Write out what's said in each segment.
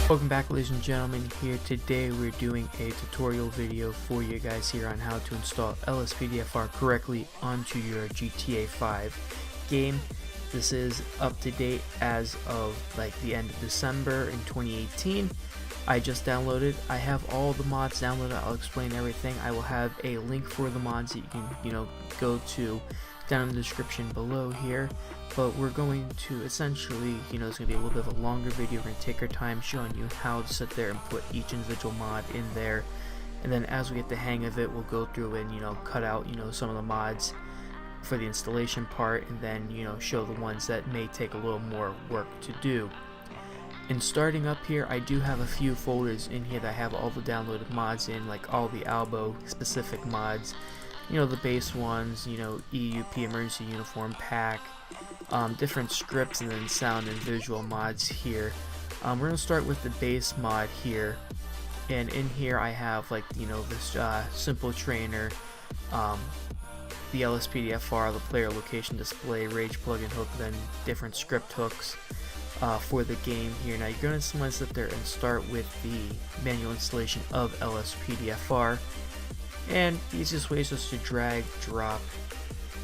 Welcome back, ladies and gentlemen. Here today we're doing a tutorial video for you guys here on how to install LSPDFR correctly onto your GTA 5 game. This is up to date as of like the end of December in 2018. I just downloaded. I have all the mods downloaded. I'll explain everything. I will have a link for the mods that you can go to down in the description below here. But we're going to essentially, it's going to be a little bit of a longer video. We're going to take our time showing you how to sit there and put each individual mod in there. And then as we get the hang of it, we'll go through and, cut out, some of the mods for the installation part, and then, show the ones that may take a little more work to do. And starting up here, I do have a few folders in here that have all the downloaded mods in, like all the Albo specific mods. The base ones, EUP, Emergency Uniform Pack, different scripts, and then sound and visual mods here. We're going to start with the base mod here, and in here I have this simple trainer, the LSPDFR, the player location display, rage plugin hook, then different script hooks for the game here. Now you're going to want to sit there and start with the manual installation of LSPDFR. And the easiest way is just to drag, drop,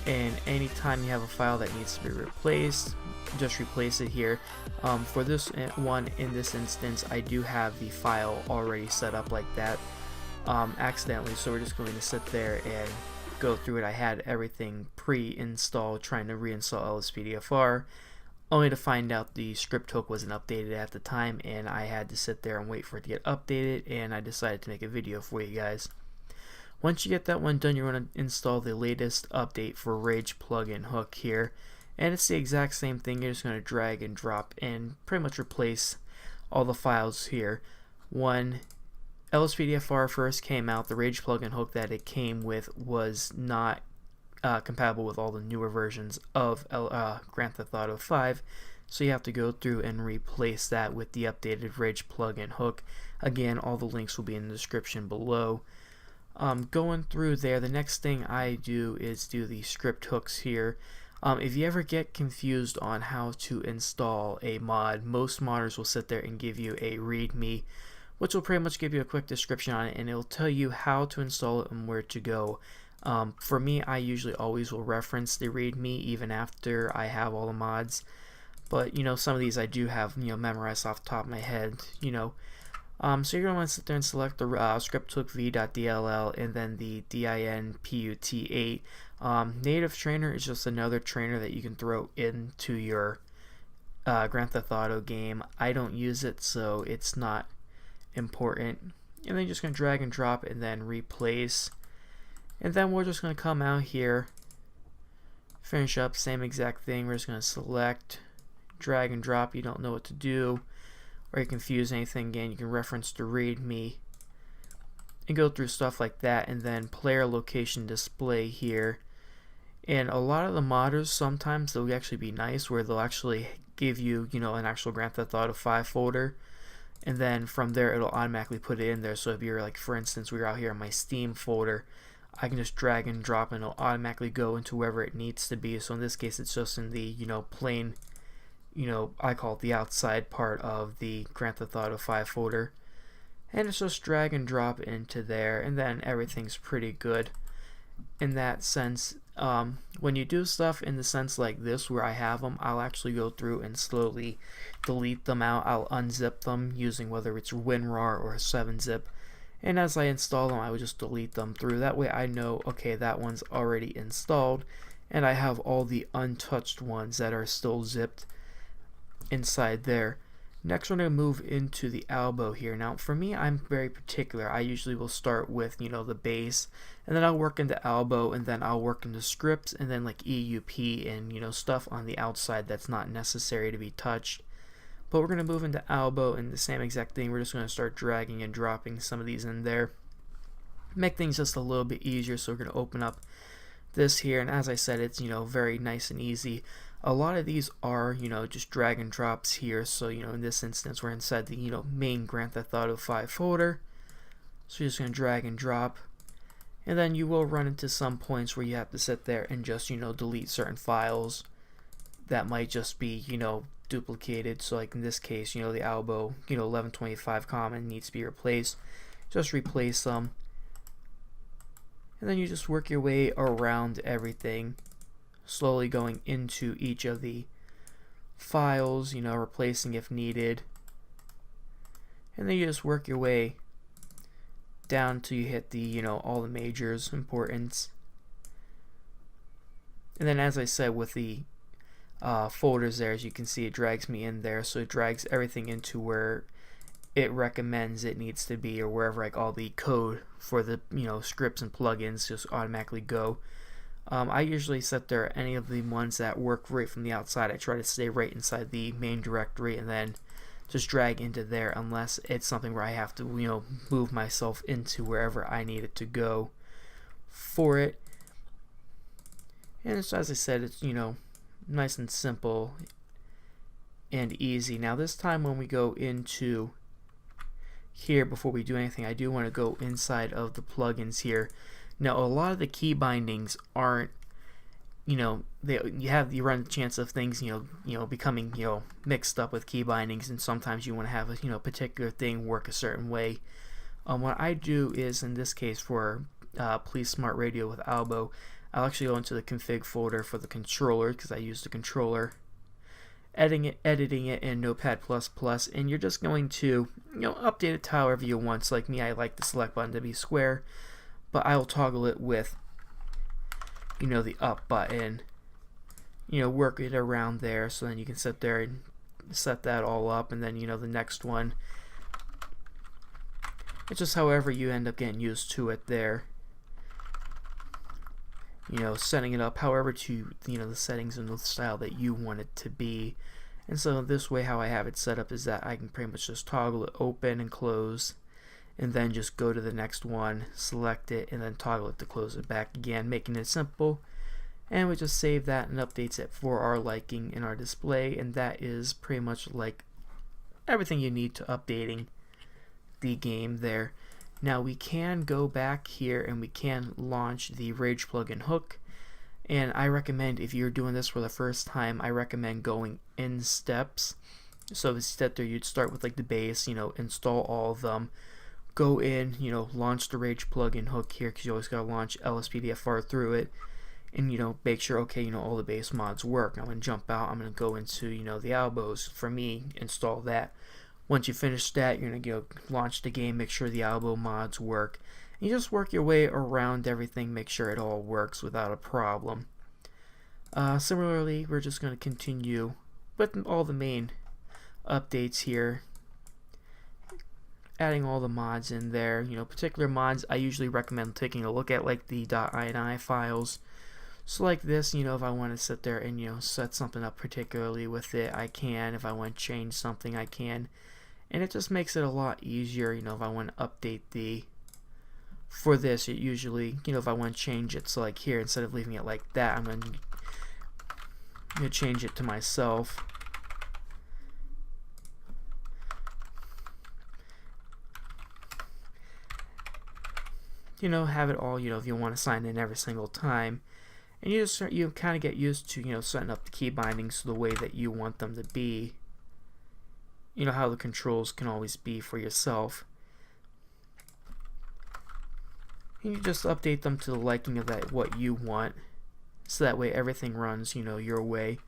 and anytime you have a file that needs to be replaced, just replace it here. For this one, in this instance, I do have the file already set up like that accidentally, so we're just going to sit there and go through it. I had everything pre-installed trying to reinstall LSPDFR, only to find out the script hook wasn't updated at the time, and I had to sit there and wait for it to get updated, and I decided to make a video for you guys. Once you get that one done, you're going to install the latest update for Rage plugin hook here, and it's the exact same thing. You're just going to drag and drop and pretty much replace all the files here. When LSPDFR first came out, the Rage plugin hook that it came with was not compatible with all the newer versions of Grand Theft Auto 5, so you have to go through and replace that with the updated Rage plugin hook. Again, all the links will be in the description below. Going through there, the next thing I do is do the script hooks here. If you ever get confused on how to install a mod, most modders will sit there and give you a readme, which will pretty much give you a quick description on it, and it will tell you how to install it and where to go. For me, I usually always will reference the readme even after I have all the mods, but some of these I do have memorized off the top of my head. So you're going to want to sit there and select the script hook v.dll and then the DINPUT8. Native trainer is just another trainer that you can throw into your Grand Theft Auto game. I don't use it, so it's not important. And then you're just going to drag and drop and then replace. And then we're just going to come out here, finish up, same exact thing. We're just going to select, drag and drop. You don't know what to do, or you're confused anything, again, you can reference the readme and go through stuff like that. And then player location display here, and a lot of the modders, sometimes they'll actually be nice where they'll actually give you an actual Grand Theft Auto 5 folder, and then from there it'll automatically put it in there. So if you're like, for instance, we're out here in my Steam folder, I can just drag and drop and it'll automatically go into wherever it needs to be. So in this case it's just in the plain, I call it the outside part of the Grand Theft Auto 5 folder, and it's just drag and drop into there, and then everything's pretty good in that sense. When you do stuff in the sense like this where I have them, I'll actually go through and slowly delete them out. I'll unzip them using whether it's WinRAR or 7-zip, and as I install them I would just delete them through. That way I know, okay, that one's already installed, and I have all the untouched ones that are still zipped inside there. Next we're going to move into the Albo here. Now for me, I'm very particular. I usually will start with the base, and then I'll work into Albo, and then I'll work into scripts, and then like EUP and stuff on the outside that's not necessary to be touched. But we're going to move into Albo, and the same exact thing. We're just going to start dragging and dropping some of these in there, make things just a little bit easier. So we're going to open up this here, and as I said, it's very nice and easy. A lot of these are just drag and drops here. So in this instance we're inside the main Grand Theft Auto 5 folder, so you're just going to drag and drop, and then you will run into some points where you have to sit there and just delete certain files that might just be, duplicated. So like in this case, the elbow, 1125 common needs to be replaced. Just replace them. And then you just work your way around everything, slowly going into each of the files, replacing if needed. And then you just work your way down till you hit the, all the majors, importance. And then as I said with the folders there, as you can see, it drags me in there, so it drags everything into where it recommends it needs to be, or wherever like all the code for the scripts and plugins just automatically go. I usually set there any of the ones that work right from the outside. I try to stay right inside the main directory and then just drag into there, unless it's something where I have to move myself into wherever I need it to go for it. And it's, as I said, it's nice and simple and easy. Now this time when we go into here, before we do anything, I do want to go inside of the plugins here. Now a lot of the key bindings aren't, you run the chance of things becoming mixed up with key bindings, and sometimes you want to have a particular thing work a certain way. What I do is, in this case for Please Smart Radio with Albo, I'll actually go into the config folder for the controller, because I use the controller, editing it in Notepad++, and you're just going to update it to however you want. So like me, I like the select button to be square, but I'll toggle it with the up button, work it around there, so then you can sit there and set that all up. And then the next one, it's just however you end up getting used to it there, setting it up however to the settings and the style that you want it to be. And so this way, how I have it set up is that I can pretty much just toggle it open and close, and then just go to the next one, select it, and then toggle it to close it back again, making it simple. And we just save that and updates it for our liking in our display, and that is pretty much like everything you need to updating the game there. Now we can go back here and we can launch the Rage plugin hook, and I recommend, if you're doing this for the first time, I recommend going in steps. So instead there, you'd start with like the base, install all of them, go in, launch the Rage plugin hook here, because you always gotta launch LSPDFR through it, and make sure, okay, all the base mods work. I'm gonna jump out, I'm gonna go into the elbows. For me, install that. Once you finish that, you're gonna launch the game, make sure the elbow mods work, and you just work your way around everything, make sure it all works without a problem. Similarly, we're just gonna continue with all the main updates here, adding all the mods in there. Particular mods I usually recommend taking a look at, like the .ini files. So like this, if I want to sit there and set something up particularly with it, I can. If I want to change something, I can. And it just makes it a lot easier. If I want to update for this, it usually, if I want to change it, so like here, instead of leaving it like that, I'm going to change it to myself. Have it all, if you want to sign in every single time. And you kind of get used to, setting up the key bindings the way that you want them to be. How the controls can always be for yourself. And you just update them to the liking of what you want, so that way everything runs, your way.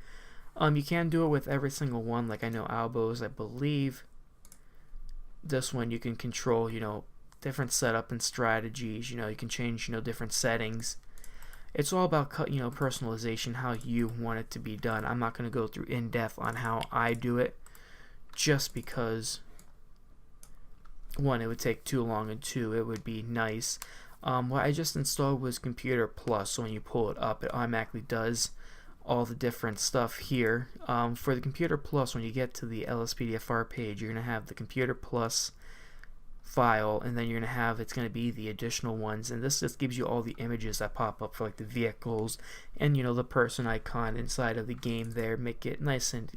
You can do it with every single one, like I know elbows, I believe this one you can control, different setup and strategies. You can change, different settings. It's all about personalization, how you want it to be done. I'm not going to go through in depth on how I do it, just because one, it would take too long, and two, it would be nice. What I just installed was Computer Plus, so when you pull it up, it automatically does all the different stuff here. For the Computer Plus, when you get to the LSPDFR page, you're going to have the Computer Plus file, and then you're going to have, it's going to be the additional ones, and this just gives you all the images that pop up for like the vehicles and the person icon inside of the game there. Make it nice and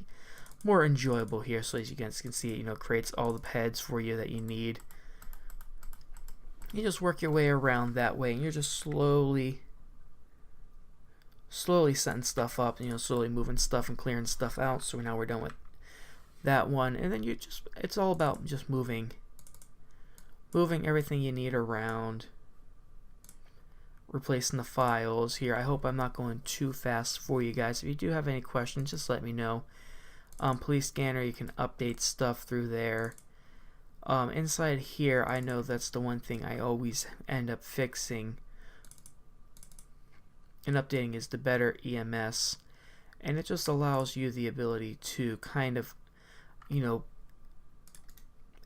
more enjoyable here. So as you guys can see, it creates all the heads for you that you need. You just work your way around that way, and you're just slowly slowly setting stuff up, slowly moving stuff and clearing stuff out. So now we're done with that one, and then it's all about just moving everything you need around, replacing the files here. I hope I'm not going too fast for you guys. If you do have any questions, just let me know. Police scanner, you can update stuff through there. Inside here, I know that's the one thing I always end up fixing and updating is the better EMS, and it just allows you the ability to kind of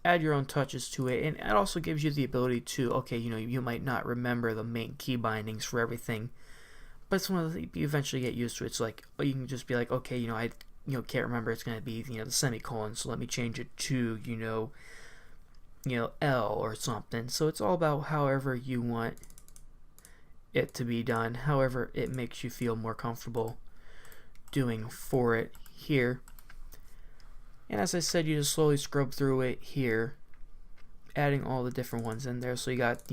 add your own touches to it, and it also gives you the ability to, okay, you might not remember the main key bindings for everything, but it's one of the you eventually get used to it. It's like, you can just be like, okay, I can't remember, it's going to be the semicolon, so let me change it to L or something. So it's all about however you want it to be done, however it makes you feel more comfortable doing for it here. And as I said, you just slowly scrub through it here, adding all the different ones in there. So you got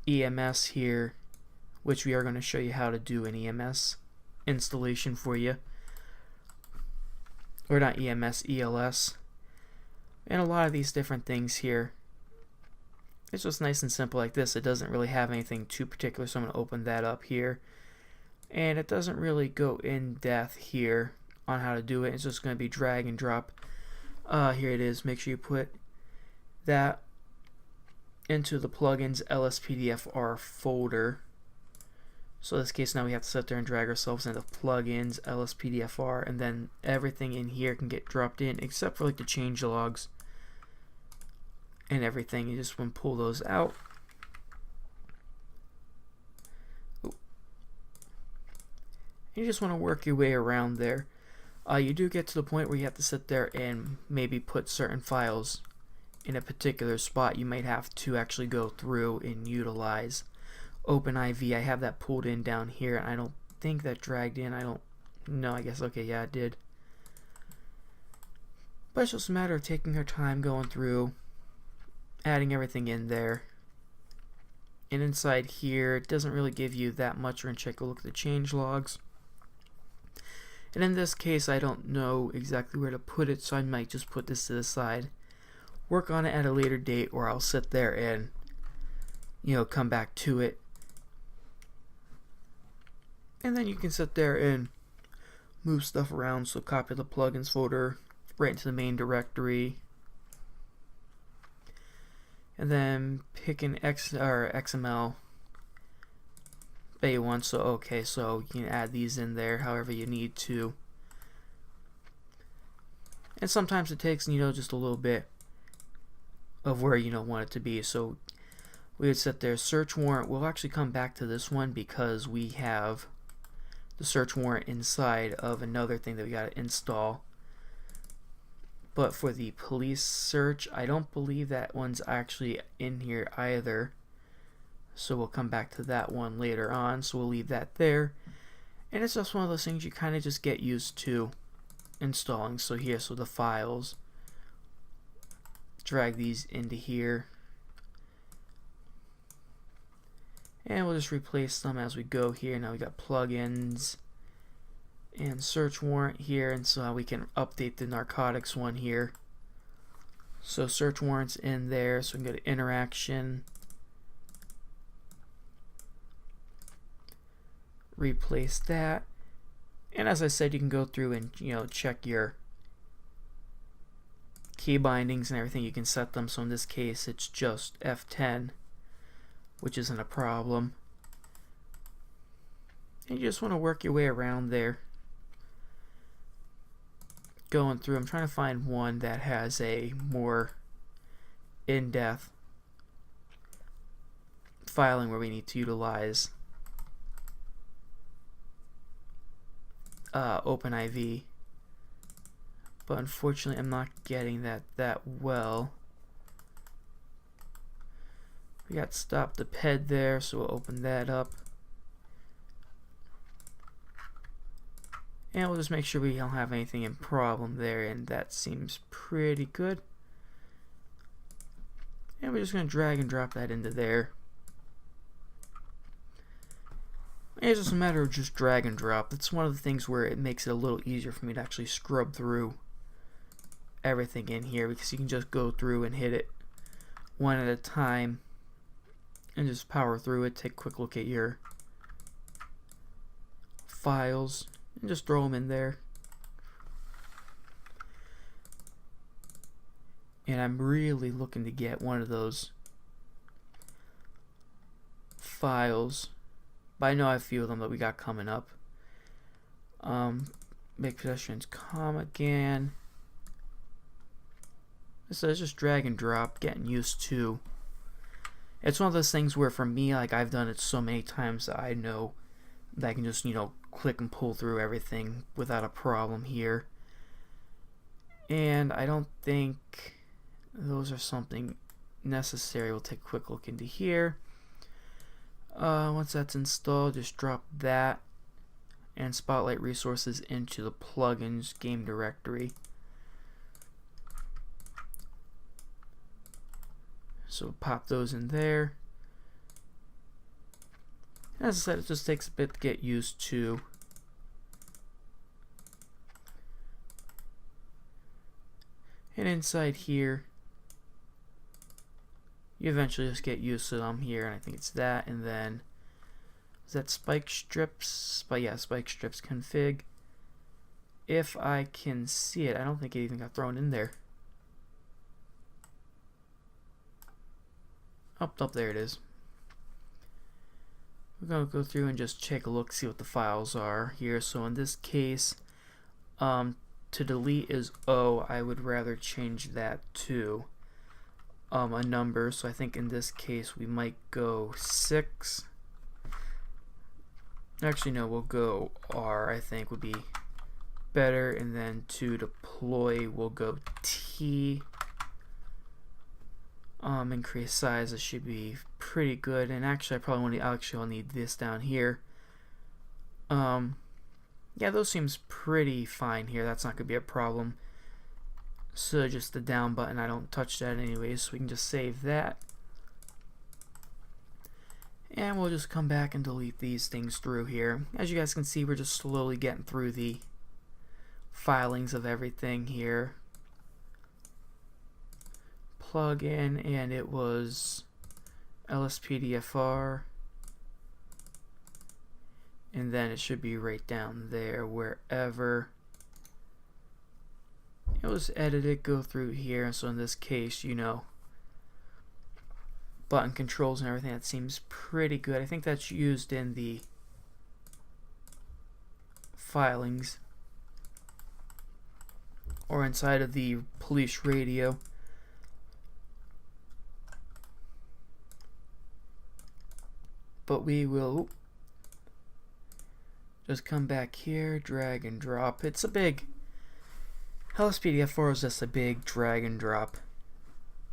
EMS here, which we are going to show you how to do an EMS installation for you, or not EMS, ELS, and a lot of these different things here. It's just nice and simple like this. It doesn't really have anything too particular, so I'm going to open that up here, and it doesn't really go in depth here on how to do it. It's just going to be drag and drop. Here it is. Make sure you put that into the plugins LSPDFR folder. So in this case, now we have to sit there and drag ourselves into plugins LSPDFR, and then everything in here can get dropped in except for like the change logs and everything. You just want to pull those out. You just want to work your way around there. You do get to the point where you have to sit there and maybe put certain files in a particular spot. You might have to actually go through and utilize OpenIV. I have that pulled in down here, and I don't think that dragged in. I don't know. I guess, okay, yeah, it did. But it's just a matter of taking our time, going through, adding everything in there. And inside here, it doesn't really give you that much. We're going to take a look at the change logs. And in this case, I don't know exactly where to put it, so I might just put this to the side, work on it at a later date, or I'll sit there and come back to it. And then you can sit there and move stuff around. So copy the plugins folder right into the main directory, and then pick an XML that you want. So okay, so you can add these in there however you need to, and sometimes it takes just a little bit of where you want it to be. So we would set there search warrant. We'll actually come back to this one because we have the search warrant inside of another thing that we got to install. But for the police search, I don't believe that one's actually in here either, so we'll come back to that one later on. So we'll leave that there, and it's just one of those things you kind of just get used to installing. So here, so the files, drag these into here, and we'll just replace them as we go here. Now we got plugins and search warrant here, and so we can update the narcotics one here. So search warrants in there, so we can go to interaction, replace that, and as I said, you can go through and check your key bindings and everything. You can set them, so in this case it's just F10, which isn't a problem, and you just want to work your way around there, going through. I'm trying to find one that has a more in-depth filing where we need to utilize OpenIV, but unfortunately I'm not getting that well. We got stop the PED there, so we'll open that up, and we'll just make sure we don't have anything in problem there, and that seems pretty good. And we're just going to drag and drop that into there. It's just a matter of just drag and drop. It's one of the things where it makes it a little easier for me to actually scrub through everything in here, because you can just go through and hit it one at a time and just power through it. Take a quick look at your files and just throw them in there. And I'm really looking to get one of those files, but I know I have a few of them that we got coming up. Make pedestrians calm again. So it's just drag and drop, getting used to. It's one of those things where for me, like, I've done it so many times that I know that I can just, you know, click and pull through everything without a problem here. And I don't think those are something necessary. We'll take a quick look into here. Once that's installed, just drop that and Spotlight resources into the plugins game directory. So pop those in there. As I said, it just takes a bit to get used to. And inside here, you eventually just get used to them here, and I think it's that, and then is that spike strips? But yeah, spike strips config. If I can see it, I don't think it even got thrown in there. Up there it is. We're gonna go through and just take a look, see what the files are here. So in this case, to delete is O. I would rather change that to a number. So I think in this case we might go 6. Actually, no, we'll go R. I think would be better. And then to deploy, we'll go T. Increase size, it should be pretty good. And actually, I'll need this down here. Yeah, those seems pretty fine here. That's not gonna be a problem. So just the down button, I don't touch that anyways, so we can just save that. And we'll just come back and delete these things through here. As you guys can see, we're just slowly getting through the filings of everything here. Plug in, and it was LSPDFR, and then it should be right down there wherever it was edited. Go through here, so in this case, you know, button controls and everything, that seems pretty good. I think that's used in the filings or inside of the police radio. But we will just come back here, drag and drop. It's a big, LSPDFR is just a big drag and drop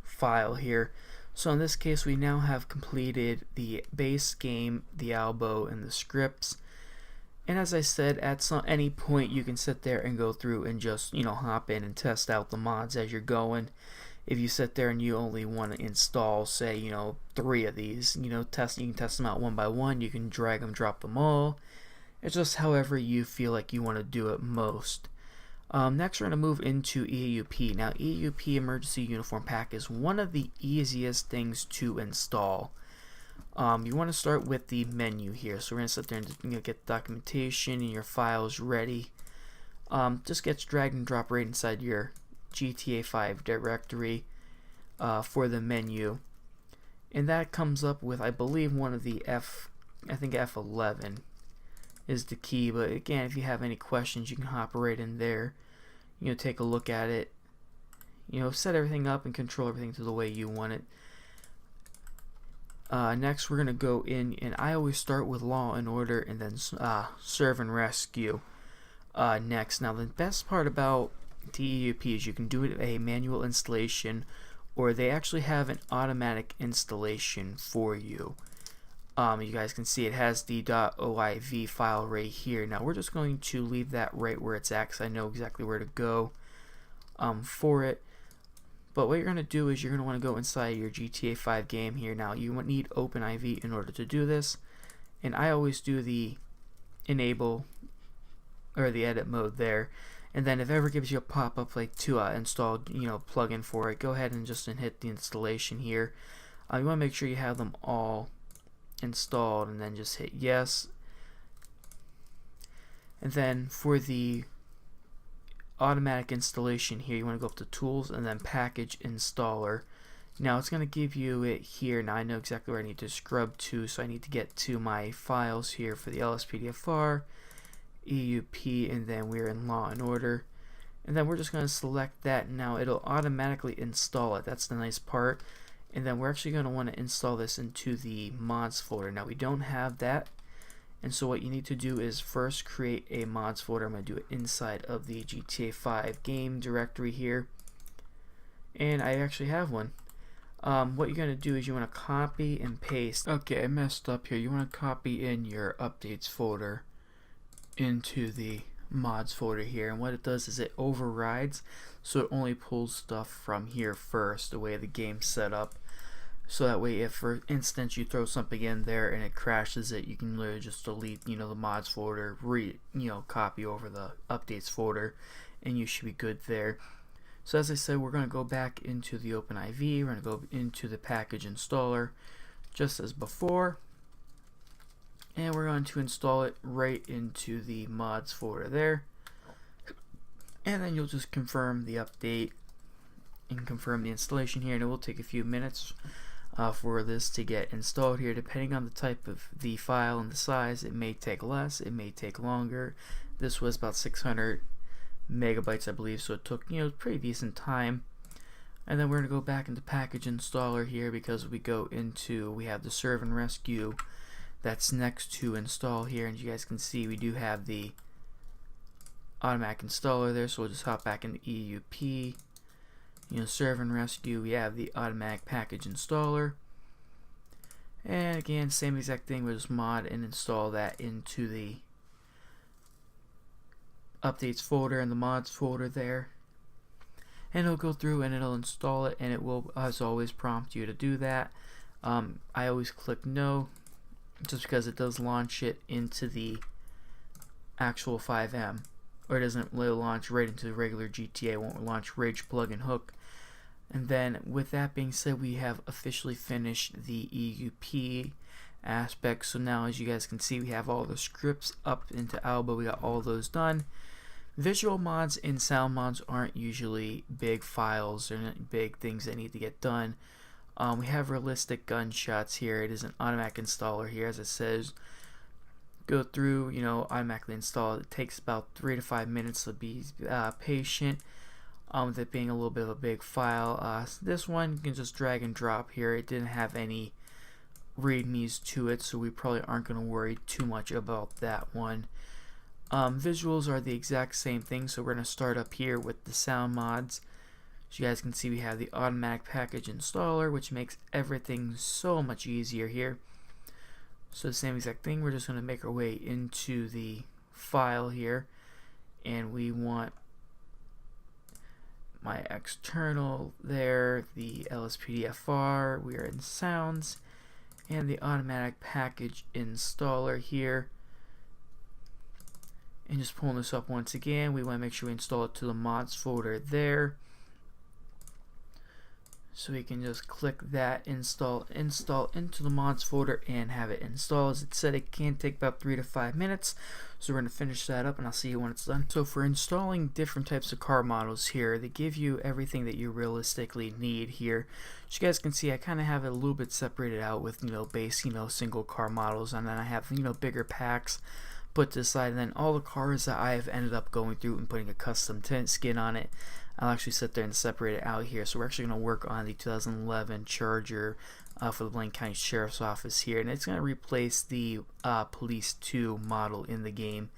file here. So in this case, we now have completed the base game, the albo, and the scripts. And as I said, at any point you can sit there and go through and just, you know, hop in and test out the mods as you're going. If you sit there and you only want to install, say, you know, 3 of these, you know, you can test them out one by one. You can drag them, drop them all. It's just however you feel like you want to do it most. Next, we're going to move into EUP. Now, EUP Emergency Uniform Pack is one of the easiest things to install. You want to start with the menu here. So we're going to sit there and get documentation and your files ready. Just gets drag and drop right inside your GTA 5 directory for the menu, and that comes up with, I believe, one of the I think F11 is the key. But again, if you have any questions, you can hop right in there, you know, take a look at it, you know, set everything up and control everything to the way you want it. Next, we're gonna go in, and I always start with Law and Order and then Serve and Rescue next. Now, the best part about EUP is you can do it a manual installation, or they actually have an automatic installation for you. You guys can see it has the .oiv file right here. Now we're just going to leave that right where it's at, because I know exactly where to go for it. But what you're going to do is you're going to want to go inside your GTA 5 game here. Now you need OpenIV in order to do this, and I always do the enable or the edit mode there, and then if it ever gives you a pop-up like to install plugin for it, go ahead and just hit the installation here. You want to make sure you have them all installed, and then just hit yes. And then for the automatic installation here, you want to go up to tools and then package installer. Now it's going to give you it here. Now I know exactly where I need to scrub to, so I need to get to my files here for the LSPDFR, EUP, and then we're in Law and Order. And then we're just going to select that. Now it'll automatically install it. That's the nice part. And then we're actually going to want to install this into the mods folder. Now we don't have that, and so what you need to do is first create a mods folder. I'm going to do it inside of the GTA 5 game directory here, and I actually have one. What you're going to do is you want to copy and paste. Okay, I messed up here. You want to copy in your updates folder into the mods folder here, and what it does is it overrides, so it only pulls stuff from here first, the way the game's set up. So that way, if for instance you throw something in there and it crashes it, you can literally just delete the mods folder, copy over the updates folder, and you should be good there. So as I said, we're going to go back into the OpenIV. We're going to go into the package installer just as before, and we're going to install it right into the mods folder there, and then you'll just confirm the update and confirm the installation here, and it will take a few minutes for this to get installed here. Depending on the type of the file and the size, it may take less, it may take longer. This was about 600 megabytes, I believe, so it took pretty decent time. And then we're going to go back into package installer here, because we have the serve and rescue that's next to install here, and you guys can see we do have the automatic installer there, so we'll just hop back into EUP, serve and rescue. We have the automatic package installer, and again, same exact thing. We'll just mod and install that into the updates folder and the mods folder there, and it'll go through and it'll install it, and it will, as always, prompt you to do that. I always click no, just because it does launch it into the actual 5M, or it doesn't launch right into the regular GTA. It won't launch Rage plug and hook. And then with that being said, we have officially finished the EUP aspect. So now, as you guys can see, we have all the scripts up into Alba. We got all those done. Visual mods and sound mods aren't usually big files or big things that need to get done. We have realistic gunshots here. It is an automatic installer here, as it says. Go through, automatically install it. It takes about 3 to 5 minutes, so be patient. With it being a little bit of a big file, this one you can just drag and drop here. It didn't have any readmes to it, so we probably aren't going to worry too much about that one. Visuals are the exact same thing, so we're going to start up here with the sound mods. As you guys can see, we have the automatic package installer, which makes everything so much easier here. So the same exact thing, we're just going to make our way into the file here, and we want my external there, the LSPDFR, we are in sounds, and the automatic package installer here. And just pulling this up once again, we want to make sure we install it to the mods folder there. So we can just click that, install into the mods folder, and have it install. As it said, it can take about 3 to 5 minutes. So we're going to finish that up, and I'll see you when it's done. So for installing different types of car models here, they give you everything that you realistically need here. As you guys can see, I kind of have it a little bit separated out with base single car models, and then I have bigger packs put to the side, and then all the cars that I've ended up going through and putting a custom tint skin on it, I'll actually sit there and separate it out here. So we're actually going to work on the 2011 Charger for the Blaine County Sheriff's Office here, and it's going to replace the Police 2 model in the game.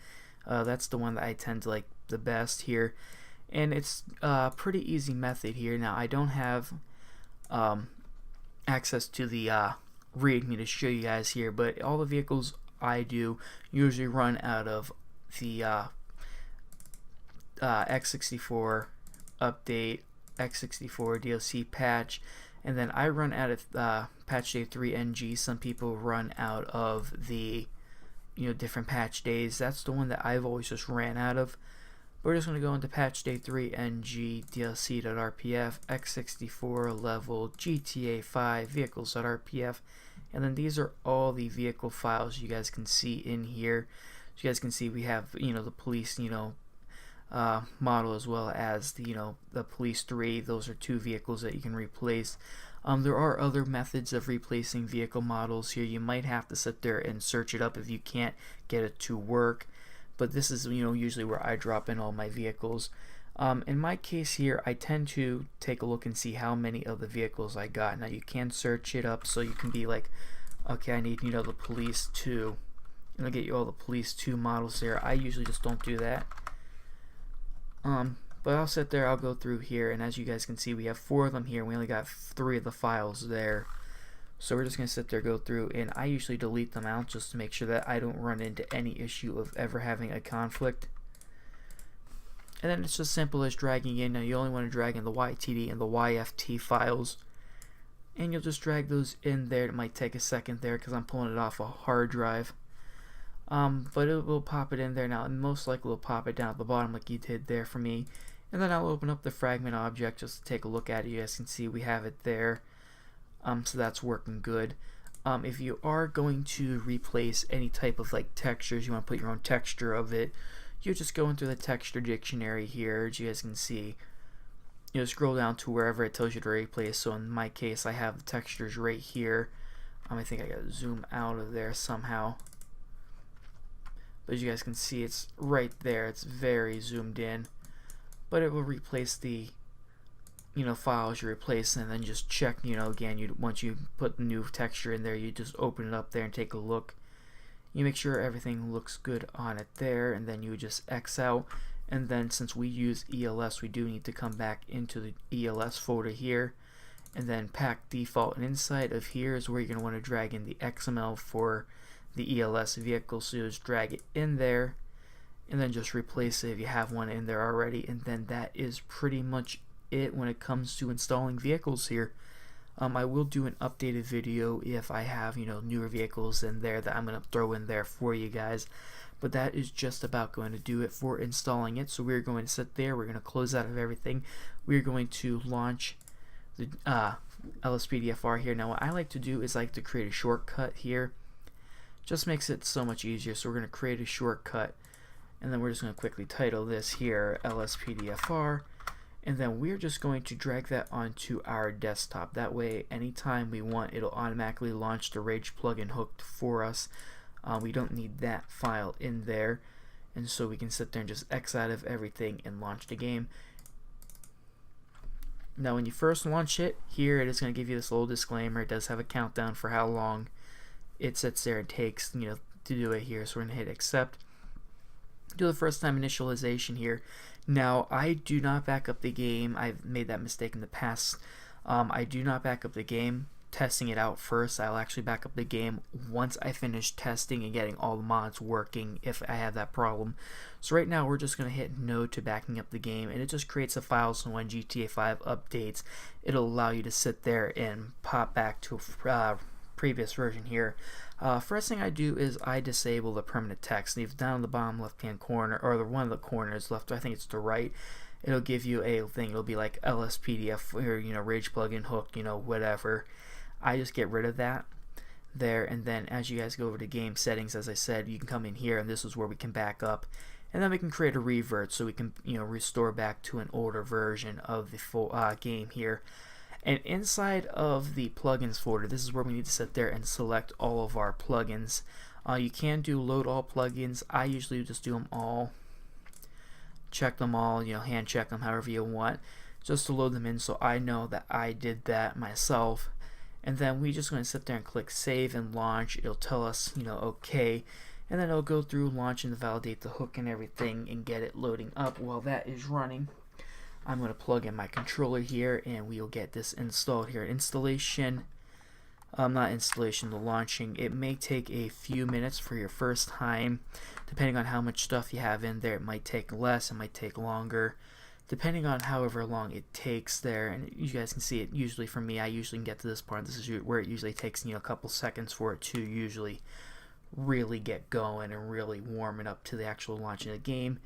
That's the one that I tend to like the best here, and it's a pretty easy method here. Now I don't have access to the README to show you guys here, but all the vehicles I do usually run out of the X64 update, X64 DLC patch, and then I run out of patch day 3 NG. Some people run out of the different patch days. That's the one that I've always just ran out of. We're just going to go into patch day 3 ng DLC.rpf x64 level GTA 5 vehicles.rpf, and then these are all the vehicle files you guys can see in here. So you guys can see we have the police model, as well as the police 3. Those are 2 vehicles that you can replace. There are other methods of replacing vehicle models here. You might have to sit there and search it up if you can't get it to work, but this is usually where I drop in all my vehicles. In my case here, I tend to take a look and see how many of the vehicles I got. Now you can search it up, so you can be like, okay, I need the police 2, and I'll get you all the police 2 models there. I usually just don't do that. But I'll sit there, I'll go through here, and as you guys can see, we have 4 of them here. We only got 3 of the files there. So we're just going to sit there, go through, and I usually delete them out just to make sure that I don't run into any issue of ever having a conflict. And then it's just simple as dragging in. Now you only want to drag in the YTD and the YFT files, and you'll just drag those in there. It might take a second there because I'm pulling it off a hard drive. But it will pop it in there now, and most likely will pop it down at the bottom like you did there for me. And then I'll open up the fragment object just to take a look at it. You guys can see we have it there. So that's working good. If you are going to replace any type of textures, you want to put your own texture of it, you just go into the texture dictionary here. As you guys can see, scroll down to wherever it tells you to replace. So in my case, I have the textures right here. I think I gotta zoom out of there somehow. But as you guys can see, it's right there. It's very zoomed in. But it will replace the files you replace, and then just check, again, once you put the new texture in there, you just open it up there and take a look. You make sure everything looks good on it there, and then you just X out. And then since we use ELS, we do need to come back into the ELS folder here, and then pack default, and inside of here is where you're going to want to drag in the XML for the ELS vehicle. So you just drag it in there and then just replace it if you have one in there already, and then that is pretty much it when it comes to installing vehicles here. I will do an updated video if I have newer vehicles in there that I'm going to throw in there for you guys, but that is just about going to do it for installing it. So we're going to sit there, we're going to close out of everything, we're going to launch the LSPDFR here. Now what I like to do is I like to create a shortcut here. Just makes it so much easier. So we're going to create a shortcut, and then we're just going to quickly title this here LSPDFR, and then we're just going to drag that onto our desktop. That way anytime we want, it'll automatically launch the Rage plugin hooked for us. We don't need that file in there, and so we can sit there and just X out of everything and launch the game. Now when you first launch it, here it is going to give you this little disclaimer. It does have a countdown for how long it sits there and takes to do it here. So we're going to hit accept. Do the first time initialization here. Now I do not back up the game. I've made that mistake in the past. I do not back up the game testing it out first. I'll actually back up the game once I finish testing and getting all the mods working if I have that problem. So right now we're just going to hit no to backing up the game, and it just creates a file, so when GTA 5 updates, it'll allow you to sit there and pop back to a previous version here. First thing I do is I disable the permanent text. Leave down the bottom left hand corner, or one of the corners left, I think it's the right, it'll give you a thing. It'll be like LSPDF or Rage plugin hook, whatever. I just get rid of that there, and then as you guys go over to game settings, as I said, you can come in here, and this is where we can back up, and then we can create a revert, so we can restore back to an older version of the full game here. And inside of the plugins folder, this is where we need to sit there and select all of our plugins. You can do load all plugins. I usually just do them all, check them all, hand check them however you want, just to load them in so I know that I did that myself. And then we just going to sit there and click save and launch. It'll tell us okay, and then it'll go through, launch and validate the hook and everything and get it loading up. While that is running, I'm going to plug in my controller here, and we'll get this installed here. Installation, not installation, the launching, it may take a few minutes for your first time. Depending on how much stuff you have in there, it might take less, it might take longer, depending on however long it takes there. And you guys can see it, usually for me, I usually can get to this part. This is where it usually takes a couple seconds for it to usually really get going and really warm it up to the actual launch of the game.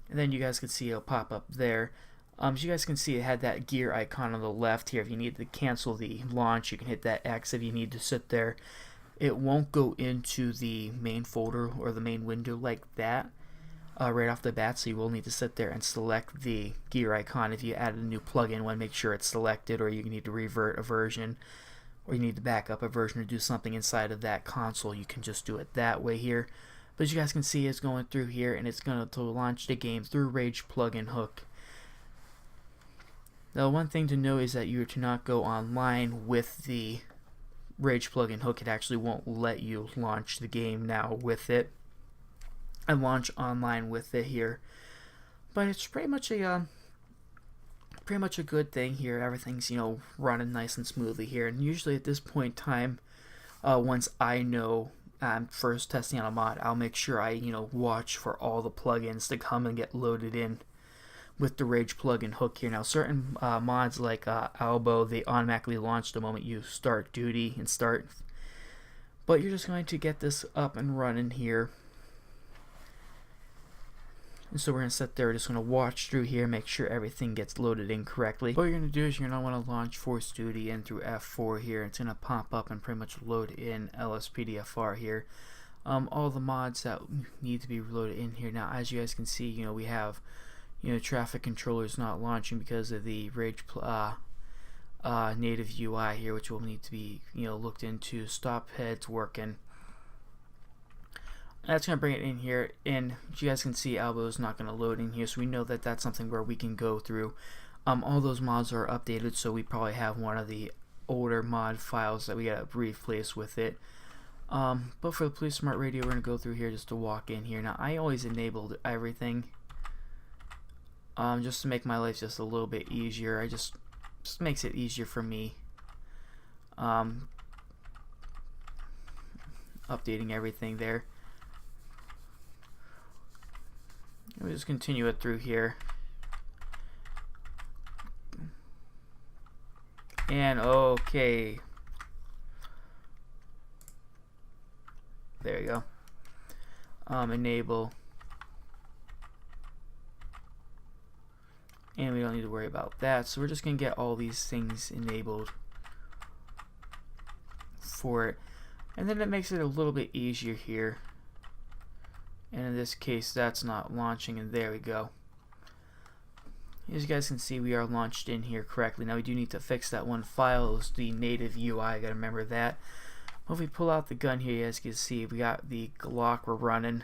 And then you guys can see it'll pop up there. So you guys can see it had that gear icon on the left here. If you need to cancel the launch, you can hit that X if you need to sit there. It won't go into the main folder or the main window like that right off the bat, so you will need to sit there and select the gear icon. If you add a new plugin, want to make sure it's selected, or you need to revert a version, or you need to back up a version or do something inside of that console, you can just do it that way here. But as you guys can see, it's going through here, and it's going to launch the game through Rage plugin hook. Now, one thing to know is that you are to not go online with the Rage plugin hook. It actually won't let you launch the game now with it and launch online with it here. But it's pretty much a good thing here. Everything's, you know, running nice and smoothly here. And usually at this point in time, once I know I'm first testing on a mod, I'll make sure I, you know, watch for all the plugins to come and get loaded in with the Rage plugin hook here. Now, certain mods like Albo, they automatically launch the moment you start duty and start. But you're just going to get this up and running here. And so we're going to sit there, just going to watch through here, make sure everything gets loaded in correctly. What you're going to do is you're going to want to launch Force Duty in through F4 here. It's going to pop up and pretty much load in LSPDFR here. All the mods that need to be loaded in here. Now, as you guys can see, you know, we have, you know, traffic controllers not launching because of the Rage native UI here, which will need to be, you know, looked into. Stop heads working. That's going to bring it in here, and you guys can see Albo is not going to load in here, so we know that that's something where we can go through. All those mods are updated, so we probably have one of the older mod files that we got to replace with it. But for the Police Smart Radio, we're going to go through here just to walk in here. Now, I always enabled everything just to make my life just a little bit easier. I just makes it easier for me. Updating everything there. We'll just continue it through here. And okay. There you go. Enable. And we don't need to worry about that. So we're just going to get all these things enabled for it. And then it makes it a little bit easier here. And in this case, that's not launching, and there we go. As you guys can see, we are launched in here correctly. Now we do need to fix that one file. It's the native UI. I gotta remember that. Well, if we pull out the gun here, you guys can see we got the Glock we're running.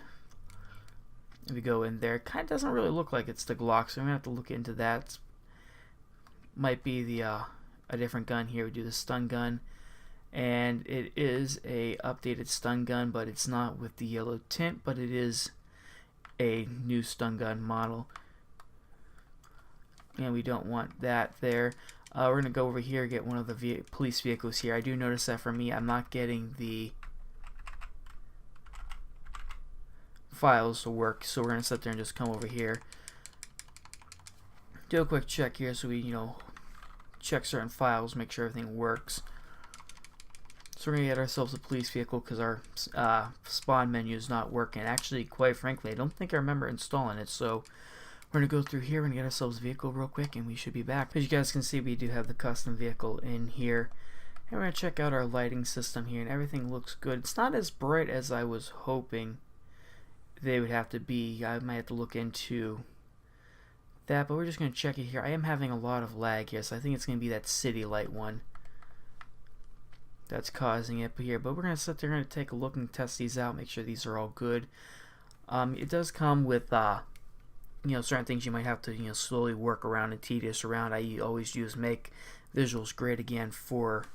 If we go in there, it kind of doesn't really look like it's the Glock, so I'm gonna have to look into that. Might be the a different gun here. We do the stun gun. And it is a updated stun gun, but it's not with the yellow tint, but it is a new stun gun model, and we don't want that there. We're gonna go over here, get one of the police vehicles here. I do notice that for me, I'm not getting the files to work, so we're gonna sit there and just come over here, do a quick check here, so we, you know, check certain files, make sure everything works. So we're going to get ourselves a police vehicle because our spawn menu is not working. Actually, quite frankly, I don't think I remember installing it. So we're going to go through here and get ourselves a vehicle real quick, and we should be back. As you guys can see, we do have the custom vehicle in here. And we're going to check out our lighting system here, and everything looks good. It's not as bright as I was hoping they would have to be. I might have to look into that, but we're just going to check it here. I am having a lot of lag here, so I think it's going to be that city light one that's causing it here. But we're going to sit there and take a look and test these out, make sure these are all good. It does come with you know, certain things you might have to, you know, slowly work around and tedious around. I always use make visuals great again for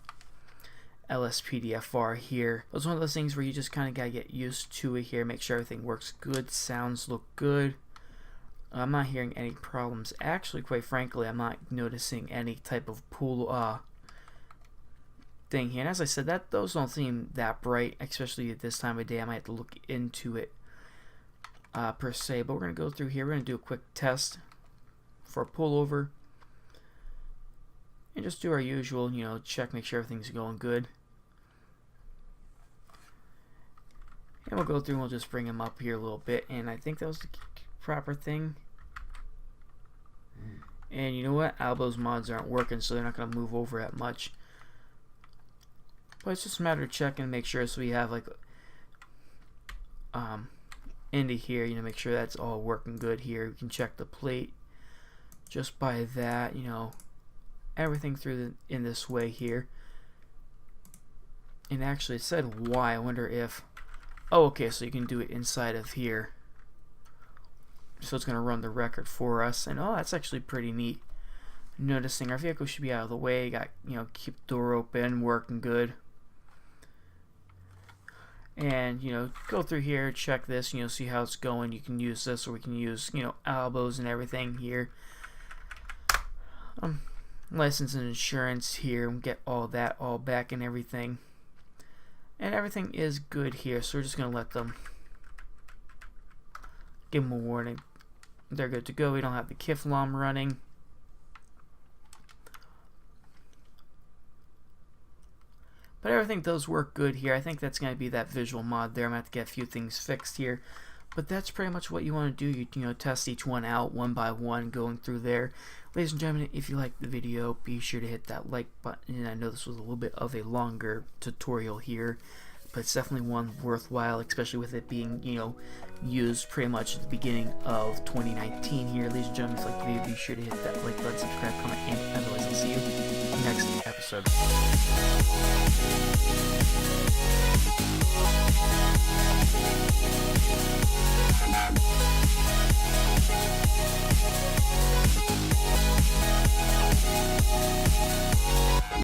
LSPDFR here. But it's one of those things where you just kind of gotta get used to it here, make sure everything works good, sounds look good. I'm not hearing any problems. Actually, quite frankly, I'm not noticing any type of pool thing here. And as I said, those don't seem that bright, especially at this time of day. I might have to look into it per se. But we're going to go through here. We're going to do a quick test for a pullover. And just do our usual, you know, check, make sure everything's going good. And we'll go through and we'll just bring him up here a little bit, and I think that was the proper thing. And you know what? Albo's mods aren't working, so they're not going to move over that much. But it's just a matter of checking and make sure, so we have like into here, you know, make sure that's all working good here. We can check the plate just by that, you know, everything through in this way here. And actually it said Y. I wonder if, oh, okay, so you can do it inside of here. So it's going to run the record for us, and oh, that's actually pretty neat. Noticing our vehicle should be out of the way. Got, you know, keep the door open, working good. And, you know, go through here, check this, you know, see how it's going. You can use this, or we can use, you know, Albos and everything here. License and insurance here, and get all that all back and everything. And everything is good here, so we're just going to let them, give them a warning. They're good to go. We don't have the Kiflam running. But everything does work good here. I think that's going to be that visual mod there. I'm going to have to get a few things fixed here. But that's pretty much what you want to do. You know, test each one out one by one, going through there. Ladies and gentlemen, if you liked the video, be sure to hit that like button. I know this was a little bit of a longer tutorial here, but it's definitely one worthwhile, especially with it being, you know, used pretty much at the beginning of 2019 here. Ladies and gentlemen, if you like the video, be sure to hit that like button, subscribe, comment, and otherwise I'll see you next episode.